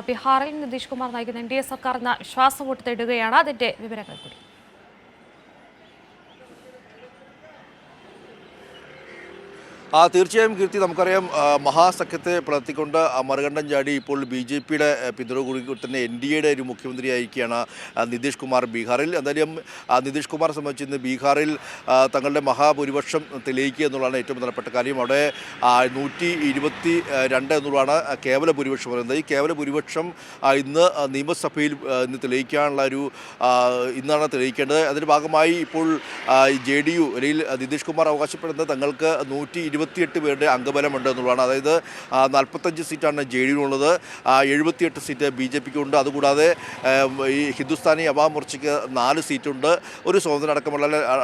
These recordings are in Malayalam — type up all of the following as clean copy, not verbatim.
ബീഹാറിൽ നിതീഷ് കുമാർ നയിക്കുന്ന എൻഡിഎ സർക്കാർ ഇന്ന് വിശ്വാസവോട്ട് തേടുകയാണ്. അതിന്റെ വിവരങ്ങൾ കൂടി. തീർച്ചയായും കീർത്തി, നമുക്കറിയാം മഹാസഖ്യത്തെ പിളർത്തിക്കൊണ്ട് മറുകണ്ഠം ചാടി ഇപ്പോൾ BJP-യുടെ പിന്തുണ കൂടി തന്നെ NDA-യുടെ ഒരു മുഖ്യമന്ത്രിയായിരിക്കുകയാണ് നിതീഷ് കുമാർ ബീഹാറിൽ. എന്തായാലും നിതീഷ് കുമാറെ സംബന്ധിച്ച് ഇന്ന് ബീഹാറിൽ തങ്ങളുടെ മഹാഭൂരിപക്ഷം തെളിയിക്കുക എന്നുള്ളതാണ് ഏറ്റവും പ്രധാനപ്പെട്ട കാര്യം. അവിടെ 122 എന്നുള്ളതാണ് കേവല ഭൂരിപക്ഷം പറയുന്നത്. ഈ കേവല ഭൂരിപക്ഷം ഇന്ന് നിയമസഭയിൽ ഇന്ന് തെളിയിക്കാനുള്ള ഇന്നാണ് തെളിയിക്കേണ്ടത്. അതിൻ്റെ ഭാഗമായി ഇപ്പോൾ JDU അല്ലെങ്കിൽ നിതീഷ് കുമാർ അവകാശപ്പെടുന്നത് തങ്ങൾക്ക് 128 പേരുടെ അംഗബലമുണ്ട് എന്നുള്ളതാണ്. അതായത് 45 സീറ്റാണ് JDU-നുള്ളത്, 78 സീറ്റ് BJP-ക്ക് ഉണ്ട്. അതുകൂടാതെ ഈ ഹിന്ദുസ്ഥാനി അവാം മോർച്ചയ്ക്ക് 4 സീറ്റുണ്ട്. ഒരു സ്വതന്ത്ര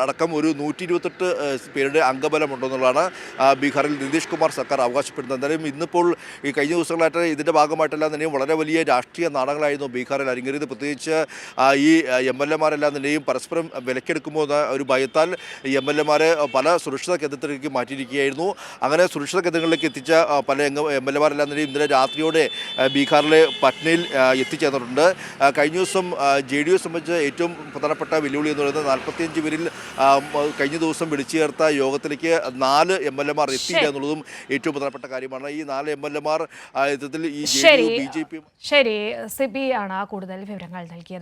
അടക്കം ഒരു 128 പേരുടെ അംഗബലമുണ്ടെന്നുള്ളതാണ് ബീഹാറിൽ നിതീഷ് കുമാർ സർക്കാർ അവകാശപ്പെടുന്നത്. എന്തായാലും ഇന്നിപ്പോൾ ഈ കഴിഞ്ഞ ദിവസങ്ങളായിട്ട് ഇതിൻ്റെ ഭാഗമായിട്ടെല്ലാം തന്നെയും വളരെ വലിയ രാഷ്ട്രീയ നാടകങ്ങളായിരുന്നു ബീഹാറിൽ അരങ്ങേറിയത്. പ്രത്യേകിച്ച് ഈ MLA-മാരെല്ലാം തന്നെയും പരസ്പരം വിലക്കെടുക്കുമ്പോൾ എന്ന ഒരു ഭയത്താൽ MLA-മാരെ പല സുരക്ഷിത കേന്ദ്രത്തിലേക്ക് മാറ്റിയിരിക്കുകയായിരുന്നു. അങ്ങനെ സുരക്ഷിത കേന്ദ്രങ്ങളിലേക്ക് എത്തിച്ച പല MLA-മാരെല്ലാം തന്നെ ഇന്നലെ രാത്രിയോടെ ബീഹാറിലെ പട്നയിൽ എത്തിച്ചേർന്നിട്ടുണ്ട്. കഴിഞ്ഞ ദിവസം JDU സംബന്ധിച്ച് ഏറ്റവും പ്രധാനപ്പെട്ട വെല്ലുവിളി എന്ന് പറയുന്നത് 45 പേരിൽ കഴിഞ്ഞ ദിവസം വിളിച്ചു ചേർത്ത യോഗത്തിലേക്ക് 4 MLA-മാർ എത്തിയില്ല എന്നുള്ളതും ഏറ്റവും പ്രധാനപ്പെട്ട കാര്യമാണ്. ഈ 4 MLA-മാർ യഥാർത്ഥത്തിൽ ഈ JDU BJP ശരി, സിബി ആണ് കൂടുതൽ വിവരങ്ങൾ നൽകിയത്.